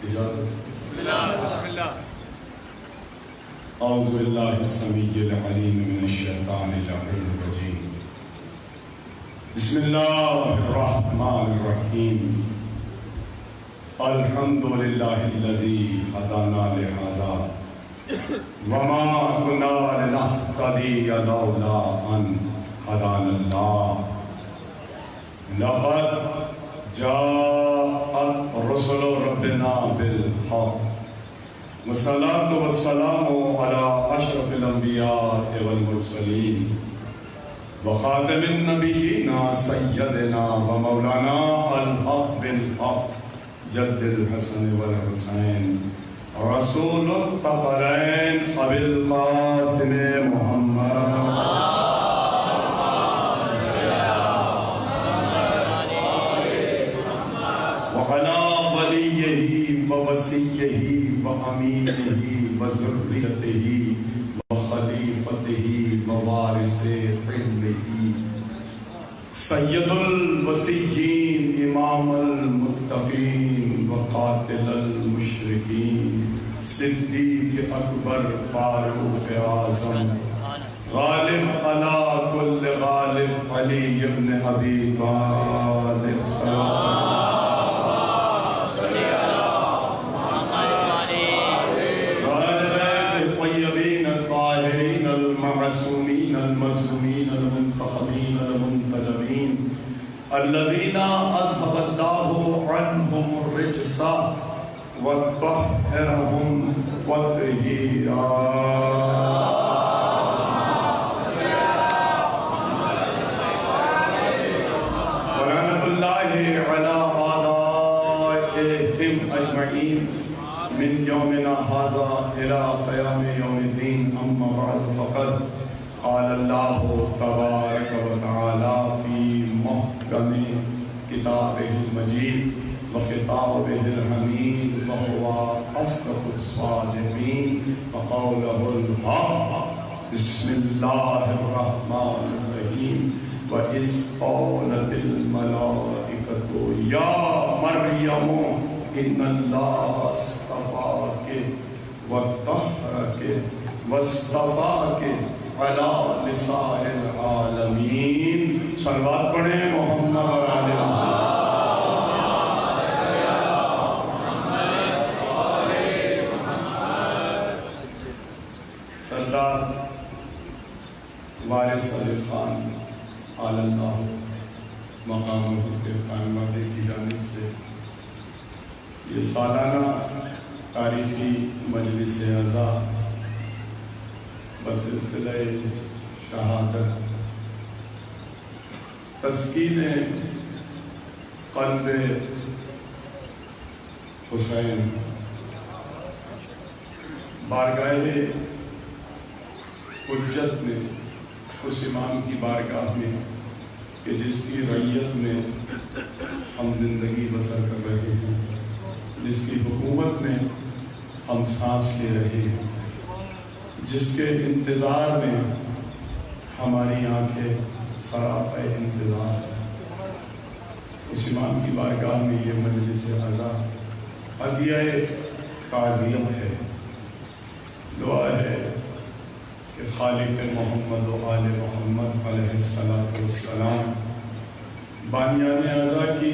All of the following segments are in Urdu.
بسم اللہ اعوذ باللہ السمیع العلیم من الشیطان اللعین الرجیم بسم اللہ الرحمن الرحیم الحمدللہ الذی ہدانا لہذا وما كنا لنهتدي لولا ان هدانا اللہ لقد جاءت رسل ربنا بالحق والصلاة والسلام على أشرف الأنبياء والمرسلين وخاتم النبيين سيدنا ومولانا الحق بالحق جد الحسن والحسين رسول الثقلين أبي القاسم محمد وعلى وليه ووصيه وأمينه وذريته وخليفته ووارث علمه سيد الوصيين إمام المتقين وقاتل المشركين صديق أكبر فاروق أعظم غالب على كل غالب علي بن أبي طالب صلى المعصومين المظلومين المنتخبين المنتجبين الذين أذهب الله عنهم الرجس وطهرهم تطهيرا ولعنة الله على أعدائهم أجمعين من يومنا هذا إلى قيام يوم الدين. أما بعد فقد قال الله تبارك وتعالى في محكم كتابه المجيد وخطابه الحميد وهو أصدق الصادقين وقوله الحق بسم الله الرحمن الرحيم وإذ قالت الملائكة يا مريم إن الله اصطفاك وطهرك واصطفاك على نساء العالمین. صلوات پڑھیں محمد اور آل محمد. سردار وارث علی خان آل اللہ مقام کے قائم والے کی جانب سے یہ سالانہ تاریخی مجلس عزا بسلسلہ شہادت تسکین قلب حسین بارگاہ حجت میں اس امام کی بارگاہ میں کہ جس کی رعیت میں ہم زندگی بسر کر رہے ہیں، جس کی حکومت میں ہم سانس لے رہے ہیں، جس کے انتظار میں ہماری آنکھیں سراپا انتظار ہے، اس امام کی بارگاہ میں یہ مجلس عزا عدیہ تعظیم ہے. دعا ہے کہ خالق محمد و آل محمد علیہ السلام بانیان عزا کی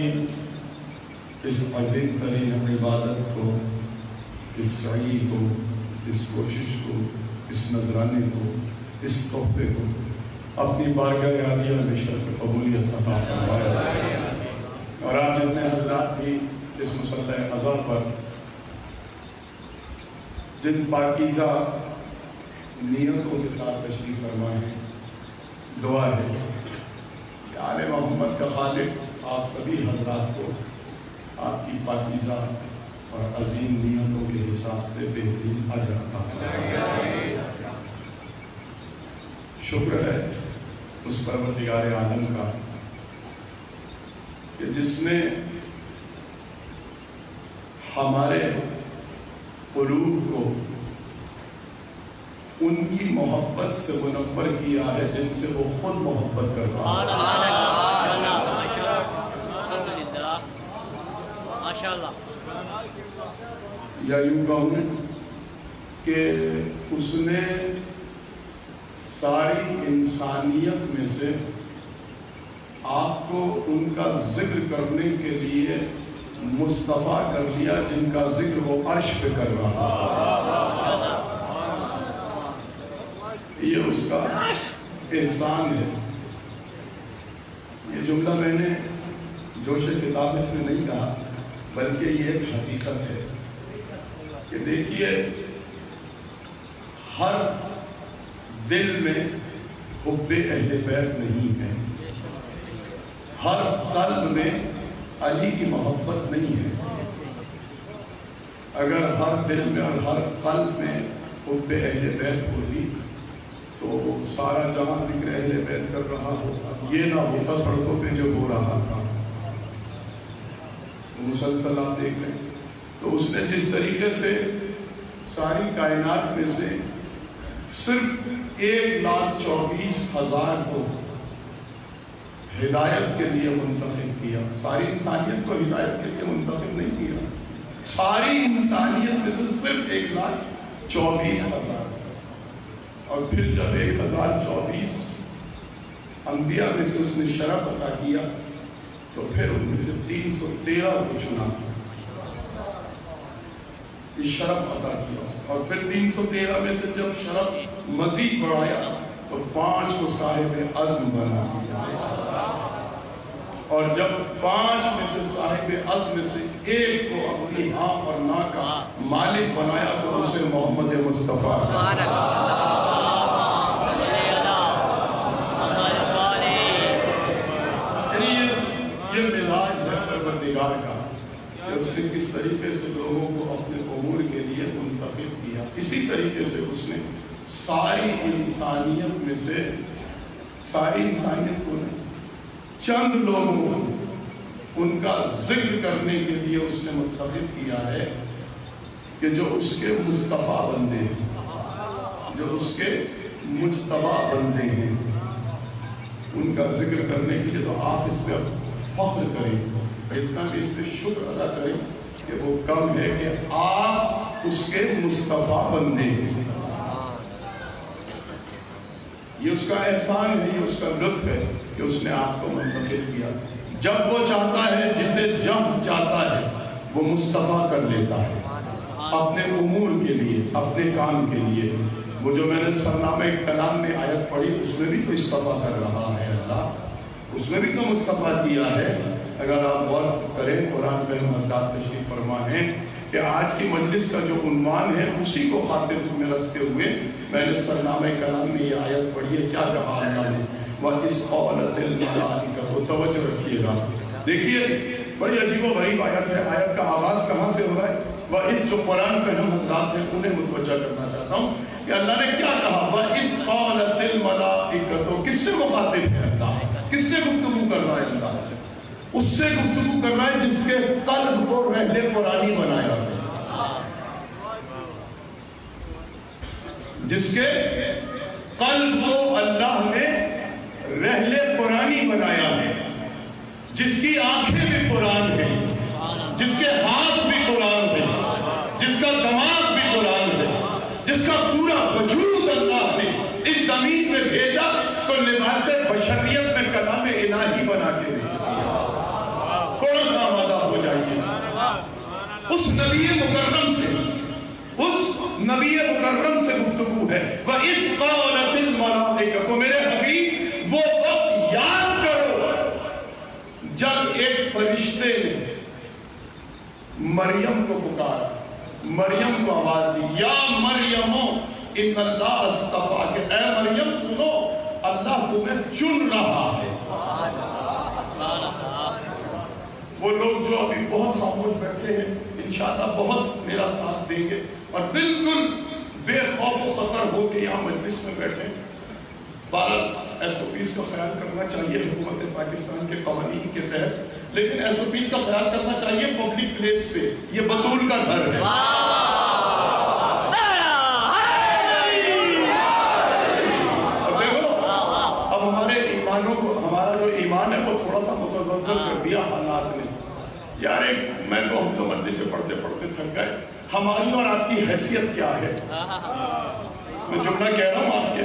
اس عظیم ترین عبادت کو، اس سعی کو، اس کوشش کو، اس نذرانے کو، اس تحفے کو اپنی بارگاہ عالیہ میں شرف قبولیت عطا فرمائے. اور آپ جتنے حضرات بھی اس مصلی عزا پر جن پاکیزہ نیتوں کے ساتھ تشریف فرمائے ہیں، دعا ہے کہ آل محمد کا خالق آپ سبھی حضرات کو آپ کی پاکیزہ اور عظیم نیتوں کے حساب سے بہترین اجر عطا فرمائے. شکر ہے اس پروردگار عالم کا کہ جس نے ہمارے قلوب کو ان کی محبت سے منور کیا ہے جن سے وہ خود محبت کرتا ہے. انشاءاللہ. یا یوں کہوں کہ اس نے ساری انسانیت میں سے آپ کو ان کا ذکر کرنے کے لیے مصطفیٰ کر لیا جن کا ذکر وہ عرش پہ کر رہا ہے. یہ اس کا احسان ہے. یہ جملہ میں نے جوش کتابت میں نہیں کہا بلکہ یہ ایک حقیقت ہے کہ دیکھیے ہر دل میں حب اہل بیت نہیں ہے، ہر قلب میں علی کی محبت نہیں ہے. اگر ہر دل میں اور ہر قلب میں حب اہل بیت ہوتی تو سارا جہاں ذکر اہل بیت کر رہا ہوتا، یہ نہ ہوتا سڑکوں پہ جو ہو رہا تھا. مسلسل آپ دیکھ لیں تو اس نے جس طریقے سے ساری کائنات میں سے صرف 1,24,000 کو ہدایت کے لیے منتخب کیا. ساری انسانیت کو ہدایت کے لیے منتخب نہیں کیا، ساری انسانیت میں سے صرف 1,24,000. اور پھر جب 1,024 انبیاء میں سے اس نے شرف عطا کیا تو پھر ان میں سے 313 کو چنا، شرف عطا کیا. اور پھر 313 میں سے جب شرف مزید بڑھایا تو 5 کو صاحب عزم بنا دیا. اور جب 5 میں سے صاحب عزم میں سے ایک کو اپنی ہاں اور نا کا مالک بنایا تو اسے محمد مصطفیٰ. یہ مزاج ہے پروردگار کا کہ اس نے کس طریقے سے لوگوں کو اپنے امور کے لیے منتخب کیا. اسی طریقے سے اس نے ساری انسانیت میں سے ساری انسانیت کو چند لوگوں کو ان کا ذکر کرنے کے لیے اس نے منتخب کیا ہے کہ جو اس کے مصطفیٰ بندے ہیں، جو اس کے مجتبی بندے ہیں. ان کا ذکر کرنے کے لیے تو آپ اس پہ فخر کریں، اتنا بھی اس پہ شکر ادا کریں کہ وہ کم ہے کہ آپ اس کے مصطفیٰ بندے ہیں. یہ اس کا احسان ہے، یہ اس کا لطف ہے کہ اس نے آپ کو منتخب کیا. جب وہ چاہتا ہے جسے جب چاہتا ہے وہ مصطفیٰ کر لیتا ہے اپنے امور کے لیے، اپنے کام کے لیے. وہ جو میں نے سرنامہ کلام میں آیت پڑھی اس میں بھی تو استفا کر رہا ہے اللہ، اس میں بھی تو مصطفیٰ کیا ہے. اگر آپ غور کریں قرآن پہ حضرات تشریف فرما ہے کہ آج کی مجلس کا جو عنوان ہے اسی کو خاطر میں رکھتے ہوئے میں نے سرنامہ کلام میں یہ آیت پڑھی ہے. کیا کہا اللہ نے؟ وَإِذْ قَالَتِ الْمَلَائِكَةُ توجہ رکھیے گا. دیکھیے بڑی عجیب و غریب آیت ہے. آیت کا آغاز کہاں سے ہو رہا ہے؟ وَإِذْ جو قرآن پہ ہم حضرات ہیں انہیں متوجہ کرنا چاہتا ہوں کہ اللہ نے کیا کہا. وَإِذْ قَالَتِ الْمَلَائِكَةُ کس سے مخاطب ہے اللہ؟ کس سے گفتگو کر رہا ہے اللہ؟ اس سے گفتگو کر رہا ہے جس کے قلب کو رحل قرآنی بنایا ہے، جس کے قلب کو اللہ نے رحل قرآنی بنایا ہے، جس کی آنکھیں بھی قرآن ہے، جس کے ہاتھ بھی قرآن ہے، جس کا دماغ بھی قرآن ہے، جس کا پورا وجود اللہ نے اس زمین میں بھیجا تو لباس بشریت میں کلام الہی بنا کے بھیجا. تھوڑا سا آمادہ ہو جائیے اس نبی مکرم سے، اس نبی مکرم سے گفتگو ہے. وَإِذْ قَالَتِ الْمَلَائِكَةُ میرے حبیب وہ وقت یاد کرو جب ایک فرشتے نے مریم کو پکارا، مریم کو آواز دی. یا مریم ان اللہ اصطفاک، اے مریم سنو اللہ تمہیں چن رہا ہے. وہ لوگ جو ابھی بہت خاموش بیٹھے ہیں انشاءاللہ بہت میرا ساتھ دیں گے اور بالکل بے خوف و خطر ہو کے یہاں مجلس میں بیٹھے. بھارت ایس او پیز کا خیال کرنا چاہیے حکومت پاکستان کے قوانین کے تحت، لیکن ایس او پیز کا خیال کرنا چاہیے پبلک پلیس پہ. یہ بطول کا گھر ہے. اب ہمارے ایمانوں کو، ہمارا جو ایمان ہے وہ تھوڑا سا متزلزل کر دیا حالات نے. یار ایک میں تو ہم تو مجلس سے پڑھتے پڑھتے تھک گئے. ہماری اور آپ کی حیثیت کیا ہے؟ میں جملہ کہہ رہا ہوں آپ کے,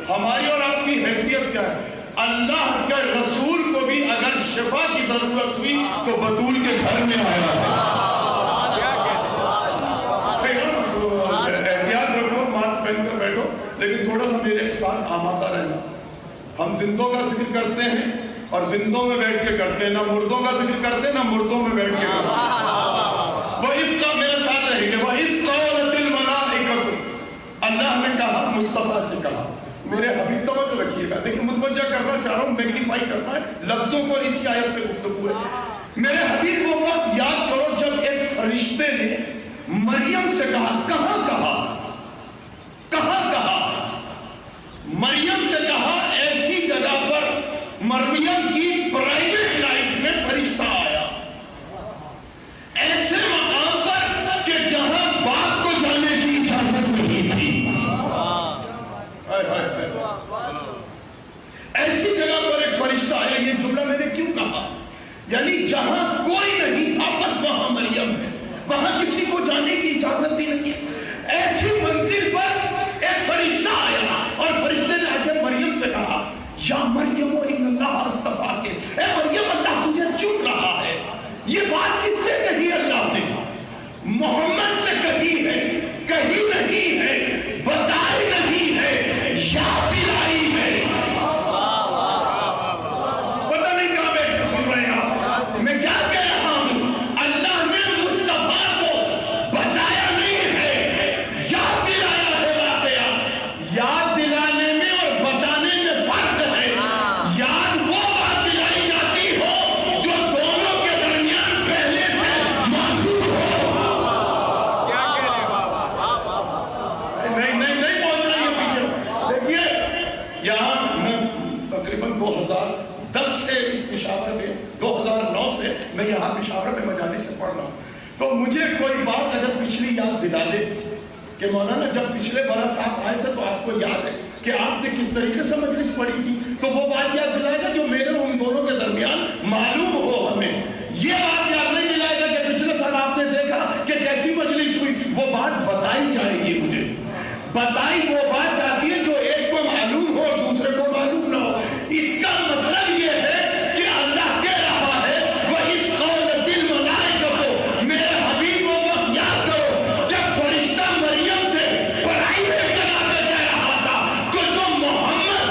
ہماری اور آپ کی حیثیت کیا ہے؟ اللہ کے رسول کو بھی اگر شفا کی ضرورت ہوئی تو بطول کے گھر میں آیا ہے. احتیاط رکھو, ماتھ پہن کر بیٹھو, لیکن تھوڑا سا میرے ساتھ آمادہ رہنا. ہم زندوں کا ذکر کرتے ہیں اور زندوں میں بیٹھ کے کرتے ہیں, نہ مردوں کا ذکر کرتے ہیں نہ مردوں میں بیٹھ کے کرتے ہیں. وہ اس کا میرے ساتھ رہیں گے. وہ اس قولت الملائکۃ, اللہ نے کہا, مصطفیٰ سے کہا. میرے حبیب توجہ رکھیے گا, دیکھیں متوجہ کرنا چاہ رہا ہوں, میگنیفائی کرنا ہے لفظوں کو. اسی آیت پہ گفتگو ہے. میرے حبیب وہ وقت یاد کرو جب ایک فرشتے نے مریم سے کہا. کہاں کہا؟ کہاں کہا؟ مریم سے کہا ایسی جگہ پر, مریم کی پرائیویٹ لائف میں فرشتہ آیا, ایسے مقام پر کہ جہاں باپ کو جانے کی اجازت نہیں تھی. ایسی جگہ پر ایک فرشتہ آیا. یہ جملہ میں نے کیوں کہا؟ یعنی جہاں کوئی نہیں تھا بس وہاں مریم ہے, وہاں کسی کو جانے کی اجازت ہی نہیں ہے. ایسی منزل پر ایک فرشتہ آیا اور فرشتے نے آگے مریم سے کہا, یا مریم ان اللہ اصطفاک, اے مریم اللہ تجھے چن رہا ہے. یہ بات کس سے کہی اللہ نے؟ محمد سے کہی ہے, کہی نہیں ہے, بتائی نہیں ہے, یاد دلائی ہے. پتہ نہیں کہاں بیٹھ کے سن رہے ہیں آپ, میں کیا کہہ رہا ہوں. اللہ نے مصطفیٰ کو بتایا نہیں ہے, یاد دلایا ہے واقعہ. یاد دلانے میں اور بتانے میں فرق ہے. یاد وہ بات دلائی جاتی ہو جو دونوں کے درمیان پہلے سے موجود ہو. نہیں پہنچ رہی ہے پیچھے. دیکھیے یہاں میں تقریباً 2010 سے اس پشاور میں, 2009 سے میں یہاں پشاور میں مجالس سے پڑھ رہا ہوں. تو مجھے کوئی بات اگر پچھلی یاد دلا دے کہ مولانا جب پچھلے برس آپ آئے تھے تو آپ کو یاد ہے کہ آپ نے کس طریقے سے مجلس پڑھی تھی, تو وہ بات یاد دلائے گا جو میرے ان دونوں کے درمیان معلوم ہو ہمیں. یہ بات یاد نہیں دلائے گا کہ پچھلے سال آپ نے دیکھا کہ کیسی مجلس ہوئی. وہ بات بتائی جائے گی مجھے. بتائی وہ بات جاتی ہے جو ایک کو معلوم ہو اور دوسرے کو معلوم نہ ہو. اس کا مطلب یہ ہے کہ اللہ کہہ رہا ہے وہ اس قولت الملائکۃ کو. میرے حبیب وہ وقت یاد کرو جب فرشتہ مریم سے پرائیویٹ جگہ پہ کہہ رہا تھا کہ جو محمد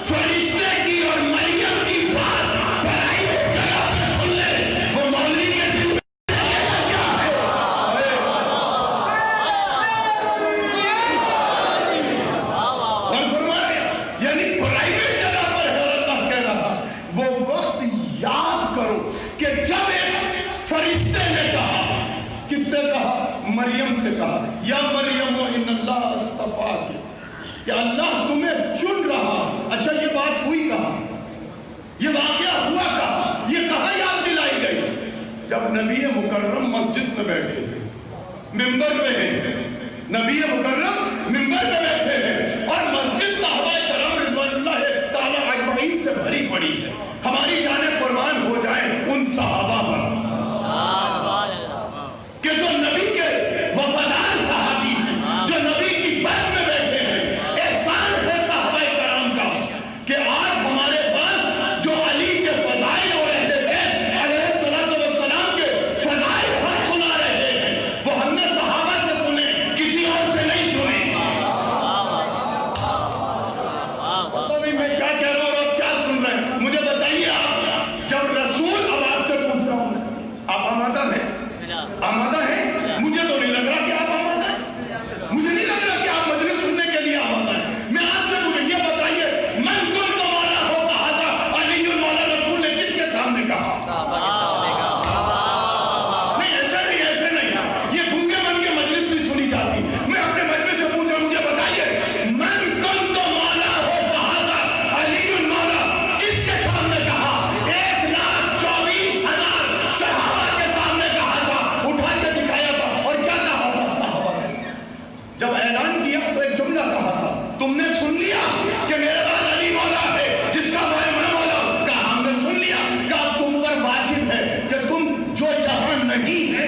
فرشتے کی اور مریم کی بات پرائیویٹ جگہ پہ سن لے وہ مولوی کے دل مریم سے کہا, یا مریم ان اللہ اصطفاک, کہ اللہ تمہیں چن رہا. اچھا یہ بات ہوئی کہاں؟ یہ واقعہ ہوا کہاں؟ یہ کہاں یاد دلائی گئی؟ جب نبی مکرم مسجد میں بیٹھے تھے, ممبر پہ ہیں, نبی مکرم ممبر پہ بیٹھے ہیں اور مسجد صحابہ کرام رضوان اللہ تعالی اجمعین سے بھری پڑی ہے. ہماری جانیں قربان ہو جائیں ان صحابہ پر کہ جو نبی کے وفادار صحابی ہیں, جو نبی کی بات میں بیٹھے ہیں. احسان ہے صحابہ کرام کا کہ آج ہمارے پاس جو علی کے فضائل ہو رہے تھے, علیہ السلام کے فضائل ہم سنا رہے ہیں, وہ ہم نے صحابہ سے سنے, کسی اور سے نہیں سنے. پتہ نہیں میں کیا کہہ رہا ہوں اور آپ کیا سن رہے ہیں. مجھے بتائیے آپ, جب رسول اب آپ سے پوچھ رہا ہوں, آپ آمادہ ہیں؟ آمادہ ہے؟ مجھے تو نہیں لگ رہا کہ آپ آمادہ ہیں. مجھے نہیں لگ رہا کہ آپ مجلس سننے کے لیے آمادہ ہیں. میں آپ سے پوچھوں, یہ بتائیے من کنت مولا ہو کہا تھا علی مولا رسول نے کس کے سامنے کہا؟ نہیں ایسے نہیں. یہ گنگے من کے مجلس نہیں سنی جاتی. میں اپنے مجلس سے پوچھ رہا ہوں, مجھے بتائیے من کنت مولا ہو کہا تھا علی مولا کس کے سامنے کہا؟ 1,24,000 صحابہ کے سامنے کہا تھا, اٹھا کے دکھایا تھا. اور کیا کہا تھا صحابہ سے؟ جب اعلان کیا تو ایک جملہ کہا تھا, تم نے سن لیا کہ میرے بعد علی مولا ہے جس کا میں مولا ہوں. کہا ہم نے سن لیا. کہا تم پر واجب ہے کہ تم جو یہاں نہیں ہے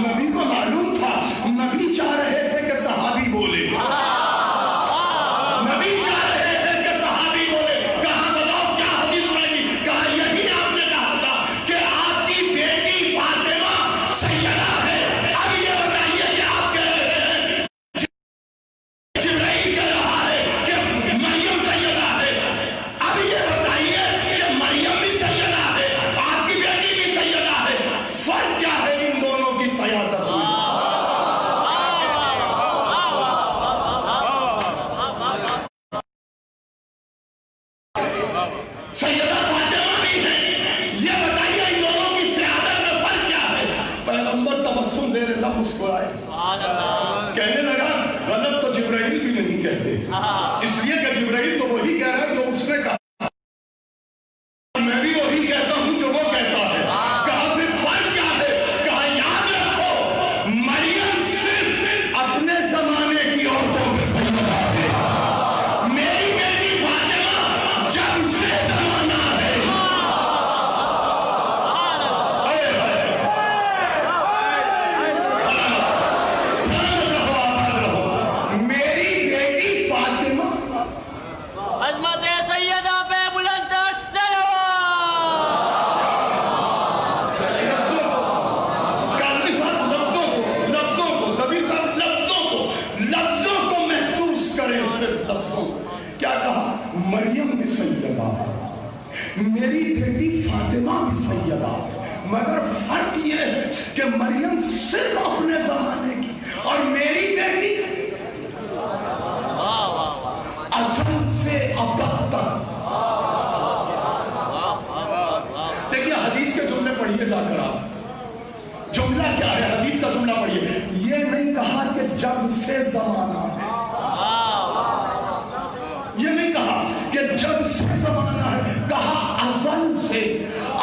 نبی کو معلوم تھا، نبی چاہ رہے تھے کہ صحابی بولے، نبی چاہ رہے تھے کہ صحابی بولے. کہا بتاؤ کیا حدیث پڑھی؟ کہا یہی آپ نے کہا تھا کہ آپ کی بیٹی فاطمہ سیدہ ہے. اب یہ بتائیے کہ آپ کہہ رہے ہیں جبرائیل کہہ رہا ہے کہ مریم سیدہ ہے. اب یہ بتائیے کہ مریم بھی سیدہ ہے، آپ کی بیٹی بھی سیدہ ہے. فرق کیا ہے ان دونوں کی سیادت میں؟ سیدہ فاطمہ بھی ہے. یہ بتائیے ان دونوں کی سیادت میں فرق کیا ہے؟ پیغمبر تبسم دے رہے، لب مسکرائے، کہنے لگا غلط تو جبرائیل بھی نہیں کہتے، اس لیے کہ جبرائیل تو وہی کہہ رہا ہے جو اس نے کہا، میں بھی وہی کہتا ہوں جو وہ کہتا ہے. کہا پھر فرق کیا ہے؟ کہا یاد رکھو مریم صرف اپنے زمانے کی عورتوں میں سیدہ ہے، میری بیٹی فاطمہ جب سے زمانہ ہے. سلامت رہو، آباد رہو. میری بیٹی فاطمہ عظمت سیدہ پہ بلند تر صلوات. کاظمی صاحب لفظوں کو محسوس کریں، صرف لفظوں کو. کیا کہا؟ مریم بھی سیدہ ہے، میری بیٹی فاطمہ بھی سیدہ ہے، مگر فرق یہ ہے کہ مریم صرف اپنے زمانے کی اور میری بیٹی ازل سے ابد تک. دیکھیے حدیث کے جملے پڑھیے جا کر آپ. جملہ کیا ہے؟ حدیث کا جملہ پڑھیے. یہ نہیں کہا کہ جب سے زمانہ ہے، یہ نہیں کہا کہ جب سے زمانہ ہے، کہا ازل سے.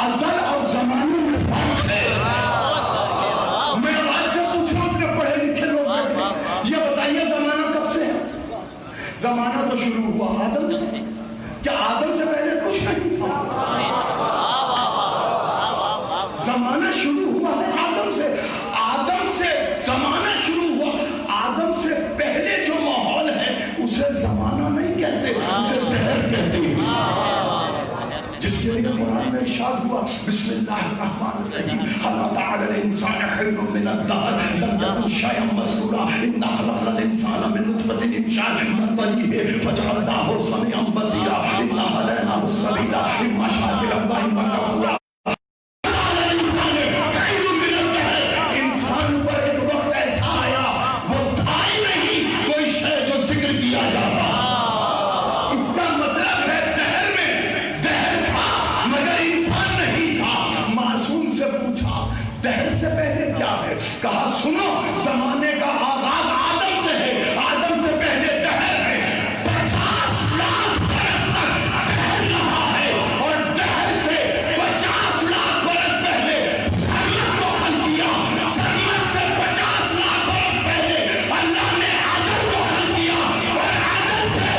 ازل اور زمانے میں فرق ہے. میں آج سے پوچھوں اپنے پڑھے لکھے لوگ بیٹھے، یہ بتائیے زمانہ کب سے ہے؟ زمانہ تو شروع ہوا آدم سے. کیا آدم سے پہلے کچھ نہیں تھا؟ زمانہ شروع ہوا ہے آدم سے. آدم سے زمانہ شروع ہوا. آدم سے پہلے جو ماحول ہے اسے زمانہ نہیں کہتے، اسے دہر کہتے ہیں. جس کے لیے قرآن میں ارشاد ہوا بسم اللہ الرحمن الرحیم هل أتى على الإنسان حين من الدهر لم يكن شيئا مذكورا إنا خلقنا الإنسان من نطفة أمشاج نبتليه فجعلناه سميعا بصيرا إنا هديناه السبيل إما شاكرا وإما كفورا. انسان پر ایک وقت ایسا آیا وہ تھا ہی نہیں کوئی شے جو ذکر کیا جاتا. اس کا مطلب ہے دہر میں دہر تھا مگر انسان نہیں تھا. معصوم سے پوچھا دہر سے پہلے کیا ہے؟ کہا سنو زمانے کا آغاز آدم سے ہے، آدم سے پہلے دہر ہے. 50 لاکھ برس تک دہر رہا ہے اور دہر سے 50 لاکھ برس پہلے سرمت کو خلق کیا. سرمت سے 50 لاکھ برس پہلے اللہ نے عدل کو خلق کیا اور عدل سے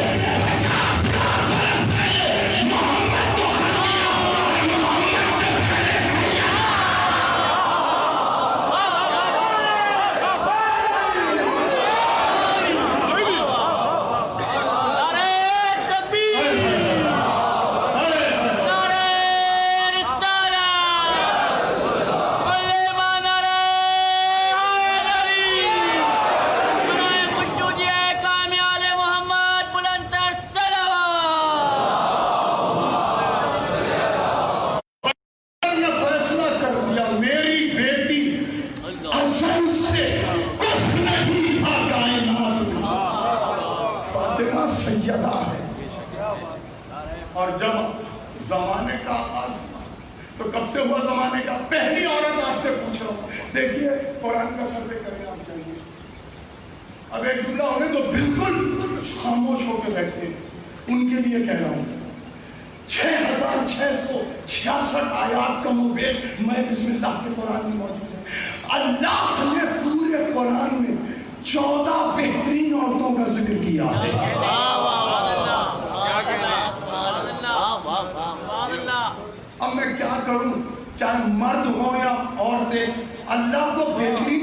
50 لاکھ برس پہلے محمد کو خلق کیا اور محمد سے پہلے سیدہ. سیدہ ہے. اور جب زمانے کا آغاز ہوا تو کب سے ہوا زمانے کا؟ پہلی عورت آپ سے پوچھ رہا ہوں. دیکھیے قرآن کا سروے کریں آپ چاہیے. اب ایک جملہ ہونے جو بالکل خاموش ہو کے بیٹھے ان کے لیے کہہ رہا ہوں. 6666 آیات کا مبیش میں بسم اللہ کے قرآن میں موجود ہے. اللہ نے پورے قرآن میں 14 بہترین عورتوں کا ذکر کیا ہے. اب میں کیا کروں؟ چاہے مرد ہو یا عورتیں، اللہ کو بہترین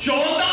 14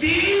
3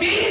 3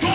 2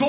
2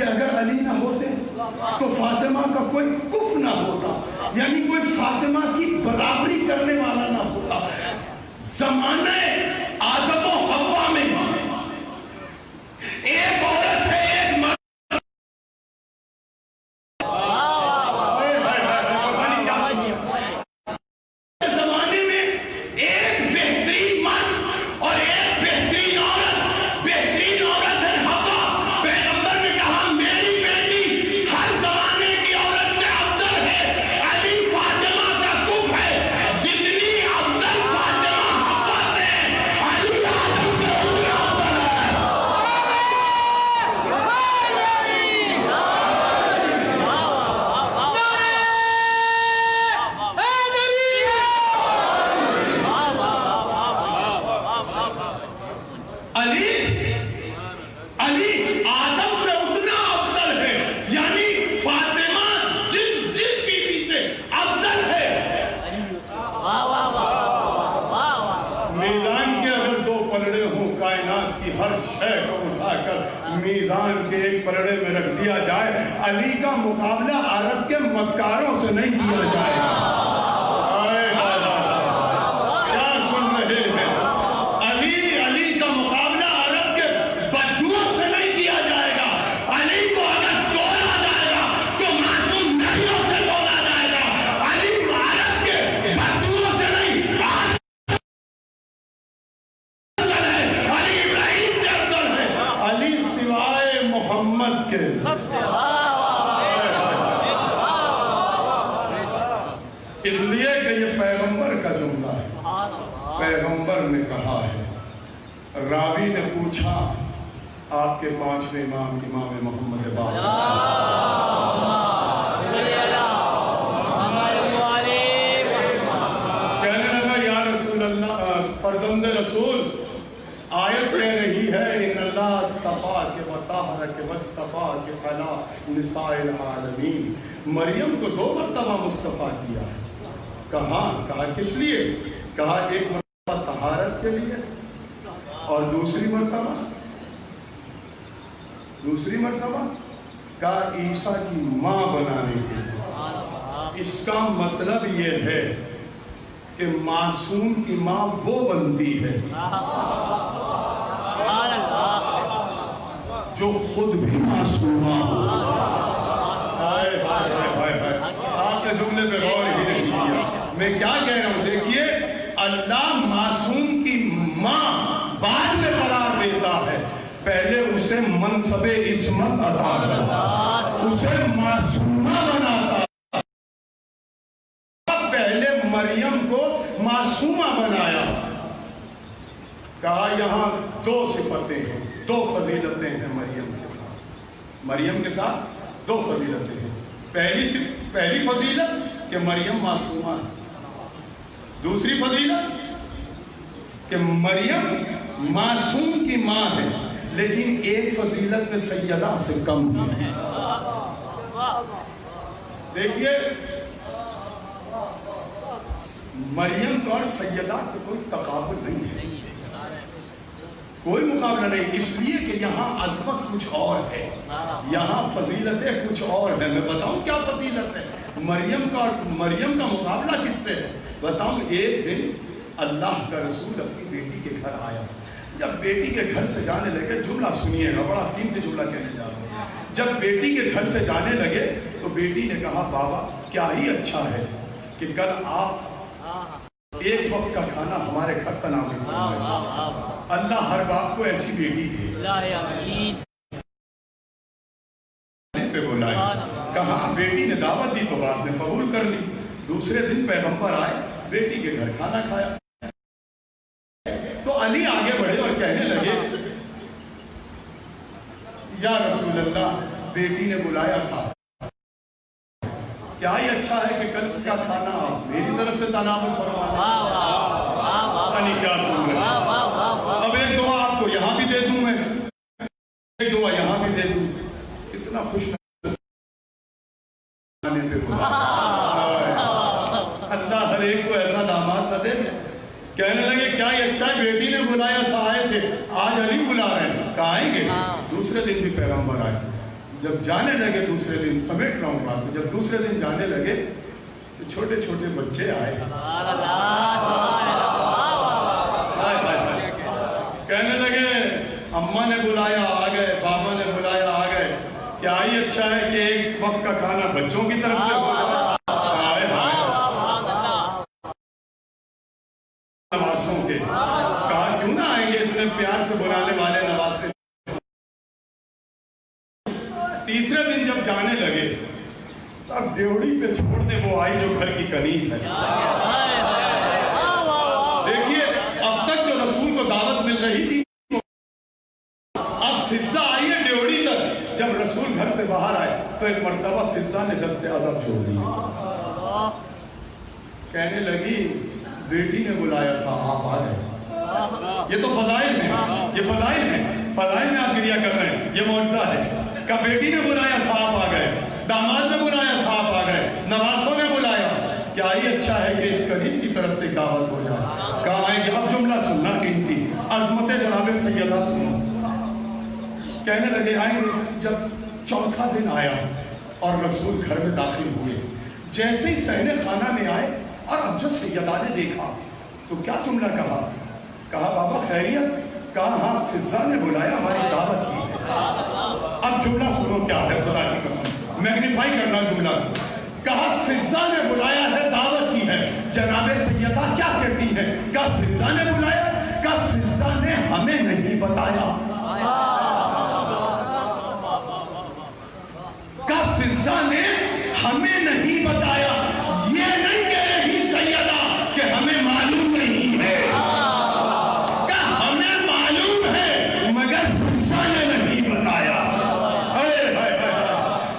کہ اگر علی نہ ہوتے تو فاطمہ کا کوئی کف نہ ہوتا، یعنی کوئی فاطمہ کی برابری کرنے والا نہ ہوتا۔ زمانہ آدم و حوا میں ایک عورت ہے، ایک مرد زمانے میں ایک بہترین مرد اور ایک بہترین عورت، بہترین عورت ہے حوا۔ پیغمبر نے کہا میری بیٹی ہر زمانے کی عورت سے افضل ہے۔ علی فاطمہ کا کف ہے، جتنی افضل فاطمہ حوا سے، علی آدم سے اتنا افضل ہے۔ علی آدم سے اتنا افضل ہے، یعنی فاطمہ جس بیوی سے افضل ہے۔ میزان کے اگر دو پلڑے ہوں، کائنات کی ہر شے کو اٹھا کر میزان کے ایک پلڑے میں رکھ دیا جائے، علی کا مقابلہ عرب کے مکاروں سے نہیں کیا جائے گا۔ کیا سن رہے ہیں؟ علی کا مقابلہ عرب کے بدوؤں سے نہیں کیا جائے گا۔ علی کو اگر تولا جائے گا تو معصوم نبیوں سے تولا جائے گا۔ علی عرب کے بدوؤں سے نہیں، افضل ہے۔ علی ابراہیم سے افضل ہے، علی سوائے محمد کے سب سے۔ اس لیے کہ یہ پیغمبر کا جملہ ہے، پیغمبر نے کہا ہے۔ راوی نے پوچھا آپ کے پانچویں امام امام محمد باقر کہنے لگا یا رسول اللہ، فرزند رسول، آیت کہہ رہی ہے ان اللہ اصطفاک وطہرک واصطفاک علی نساء العالمین۔ مریم کو 2 مرتبہ مصطفیٰ کیا ہے۔ کہا کس لیے؟ کہا ایک مرتبہ طہارت کے لیے اور دوسری مرتبہ کہا عیسیٰ کی ماں بنانے کے لیے۔ اس کا مطلب یہ ہے کہ معصوم کی ماں وہ بنتی ہے جو خود بھی معصومہ ہو۔ آپ کے جملے پہ غور ہی نہیں کیا۔ میں کیا کہہ رہا ہوں؟ دیکھیے، اللہ معصوم کی ماں بعد میں قرار دیتا ہے، پہلے اسے منصب عصمت عطا کرتا، اسے معصومہ بناتا۔ پہلے مریم کو معصومہ بنایا۔ کہا یہاں 2 صفتیں ہیں، 2 فضیلتیں ہیں مریم کے ساتھ 2 فضیلتیں ہیں۔ پہلی فضیلت کہ مریم معصومہ ہے، دوسری فضیلت کہ مریم معصوم کی ماں ہے، لیکن ایک فضیلت میں سیدہ سے کم ہے۔ دیکھیے، مریم کا اور سیدہ کا کوئی تقابل نہیں ہے، کوئی مقابلہ نہیں، اس لیے کہ یہاں عظمت کچھ اور ہے، یہاں فضیلتیں کچھ اور ہیں۔ میں بتاؤں کیا فضیلت ہے؟ مریم کا مقابلہ کس سے ہے؟ بتاؤں، ایک دن اللہ کا رسول اپنی بیٹی کے گھر آیا۔ جب بیٹی کے گھر سے جانے لگے، جملہ سنیے گا، بڑا قیمتی جملہ کہنے جا رہا ہوں۔ جب بیٹی کے گھر سے جانے لگے تو بیٹی نے کہا بابا کیا ہی اچھا ہے کہ کل آپ ایک وقت کا کھانا ہمارے گھر تناول فرمائیں۔ اللہ ہر باپ کو ایسی بیٹی دے۔ پہ بلائی، کہا بیٹی نے دعوت دی تو باپ نے قبول کر لی۔ دوسرے دن پیغمبر آئے، بیٹی کے گھر کھانا کھایا۔ تو علی آگے بڑھے اور کہنے لگے یا رسول اللہ، بیٹی نے بلایا تھا، کیا ہی اچھا ہے کہ کل کا کھانا آپ میری طرف سے تناول فرمانا۔ علی کیا سن رہے ہیں؟ اب ایک دعا آپ کو یہاں بھی دے دوں، میں ایک دعا یہاں بھی دے دوں۔ اتنا خوش اللہ ہر ایک کو ایسا داماد نہ دے دے۔ کہنے لگے کیا یہ اچھا ہے، بیٹی نے بلایا تھا آئے تھے، آج علی بلا رہے ہیں، کہا آئیں گے۔ دوسرے دن بھی پیغمبر آئے، جب جانے لگے دوسرے دن، سمیٹ رہا ہوں بات کو، جب دوسرے دن جانے لگے تو چھوٹے چھوٹے بچے آئے، کہنے لگے اماں نے بلایا آ گئے، بابا نے بلایا آ گئے، کیا ہی اچھا ہے کہ ایک وقت کا کھانا بچوں کی طرف سے ہو جائے۔ نوازوں کے کہا کیوں نہ آئیں گے اتنے پیار سے بلانے والے نواز سے۔ تیسرے دن جب جانے لگے اب ڈیوڑی پہ چھوڑ دے وہ آئی جو گھر کی کنیز ہے۔ دیکھیے اب تک جو رسول کو دعوت مل رہی تھی، اب فضہ آئی ہے ڈیوڑی تک۔ جب رسول گھر سے باہر آئے تو ایک مرتبہ فضہ نے دست ادب چھوڑ دی، کہنے لگی بیٹی نے بلایا تھا آپ آ گئے۔ یہ تو فضائل میں، یہ فضائل میں، فضائل میں آپ گریا کر رہے ہیں، یہ معجزہ ہے کہ بیٹی نے بلایا تھا آپ آ گئے، داماد نے بلایا تھا آپ آ گئے، نواسوں نے بلایا، کیا ہی اچھا ہے کہ اس کنیز کی طرف سے دعوت ہو جائے۔ کہاں آئیں گے؟ اب جملہ سننا قیمتی، عظمت جناب سیدہ سنو۔ کہنے لگے آئیں گے۔ جب چوتھا دن آیا اور رسول گھر میں داخل ہوئے، جیسے ہی صحن خانہ میں آئے اور اب جو سیدہ نے دیکھا تو کیا جملہ کہا؟ کہا بابا خیریت؟ کہا ہاں فضہ نے بلایا، ہماری دعوت کی ہے۔ اب جملہ سنو کیا ہے، خدا کی قسم میگنیفائی کرنا جملہ۔ کہا فضہ نے بلایا ہے، دعوت کی ہے۔ جناب سیدہ کیا کہتی ہے؟ کہا فضہ نے بلایا؟ کہا فضہ نے ہمیں نہیں بتایا۔ کہا فضہ نے ہمیں نہیں بتایا۔ یہ نہیں کہہ رہی سیدہ کہ ہمیں معلوم نہیں ہے، کہ ہمیں معلوم ہے مگر فضہ نے نہیں بتایا۔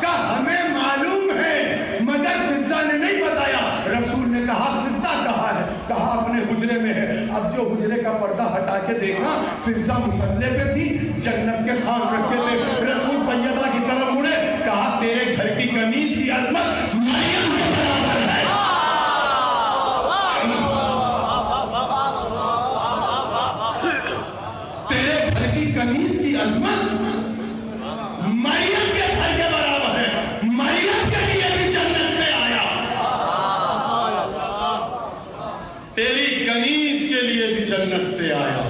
کہ ہمیں معلوم ہے مگر فضہ نے نہیں بتایا۔ رسول نے کہا فضہ کہاں ہے؟ کہا اپنے حجرے میں ہے۔ اب جو حجرے کا پردہ ہٹا کے دیکھا فضہ مصلے پہ تھی، جنت کے خوان رکھے تھے۔ رسول سیدہ کی طرف مڑے، کہا تیرے گھر کی کنیز کی عظمت مریم کے برابر ہے۔ تیرے گھر کی کنیز کی عظمت مریم کے گھر کے برابر ہے۔ مریم کے لیے بھی جنت سے آیا، تیری کنیز کے لیے بھی جنت سے آیا۔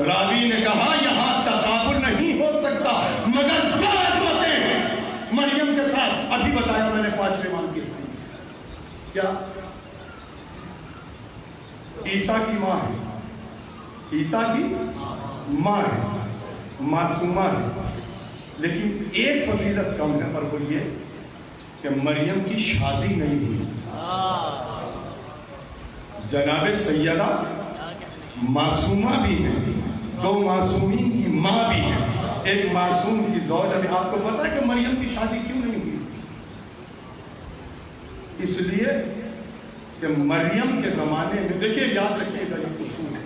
راوی نے کہا یہاں تقابل نہیں ہو سکتا مگر دو عظمتیں ہیں مریم کے ساتھ۔ ابھی بتایا میں نے 5 ایمان کی، کیا عیسیٰ کی ماں ہے، عیسیٰ کی ماں ہے، معصومہ ہے، لیکن ایک فضیلت کم ہے، اور وہ یہ کہ مریم کی شادی نہیں ہوئی۔ جناب سیدہ معصومہ بھی ہے، 2 معصومین کی ماں بھی ہے، ایک معصوم کی زوج۔ ابھی آپ کو پتا ہے کہ مریم کی شادی کیوں نہیں ہوئی؟ اس لیے کہ مریم کے زمانے میں، دیکھیے یاد رکھیے گا یہ اصول ہے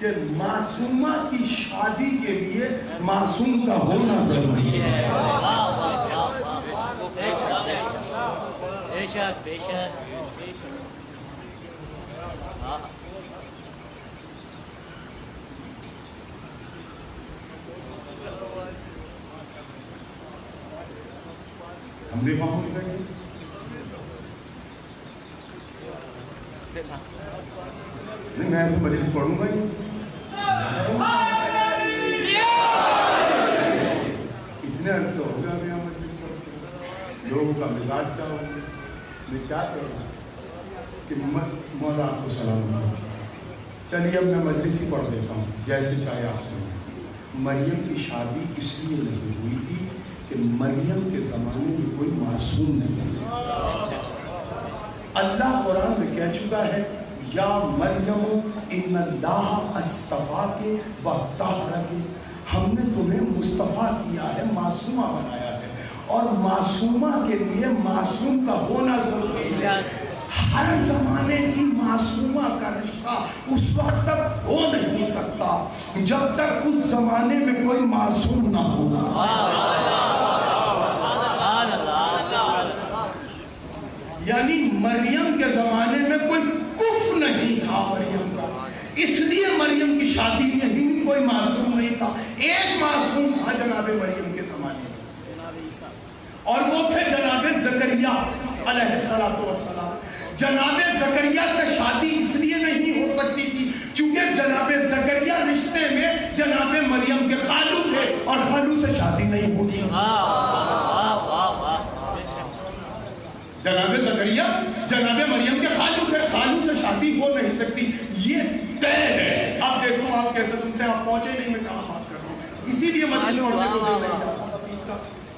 کہ معصومہ کی شادی کے لیے معصوم کا ہونا ضروری ہے۔ بے شک بے شک۔ ہم بھی وہاں ہو گئے، نہیں میں ایسے مجلس پڑھوں گا ہی۔ اتنے عرصے ہو گیا میں یہاں مجلس پڑھتے، لوگوں کا مزاج کیا ہو گیا، میں کیا کہوں کہ مولا آپ کو سلام ہو۔ چلیے اب میں مجلس ہی پڑھ دیتا ہوں جیسے چاہے آپ سنیں۔ مریم کی شادی اس لیے نہیں ہوئی تھی کہ مریم کے زمانے میں کوئی معصوم نہیں تھا۔ اللہ قرآن میں کہہ چکا ہے یا مریم ان اللہ اصطفاکی وطہرکی، ہم نے تمہیں مصطفیٰ کیا ہے، معصومہ بنایا ہے، اور معصومہ کے لیے معصوم کا ہونا ضروری ہے۔ ہر زمانے کی معصومہ کا رشتہ اس وقت تک ہو نہیں سکتا جب تک اس زمانے میں کوئی معصوم نہ ہوگا۔ یعنی مریم کے زمانے میں کوئی کفر نہیں تھا مریم کا، اس لیے مریم کی شادی میں بھی کوئی معصوم نہیں تھا۔ ایک معصوم تھا جناب مریم کے زمانے میں، جناب عیسیٰ۔ اور وہ تھے جناب زکریا علیہ السلام. جناب زکریا سے شادی اس لیے نہیں ہو سکتی تھی چونکہ جناب زکریا رشتے میں جناب مریم کے خالو تھے اور خالو سے شادی نہیں ہوتی. جناب زکریا جناب مریم کے خالو تھے, خالو سے شادی ہو نہیں سکتی, یہ طے ہے. اب دیکھو آپ کیسے سنتے ہیں, آپ پہنچے نہیں, میں کہاں بات کر رہا ہوں. اسی لیے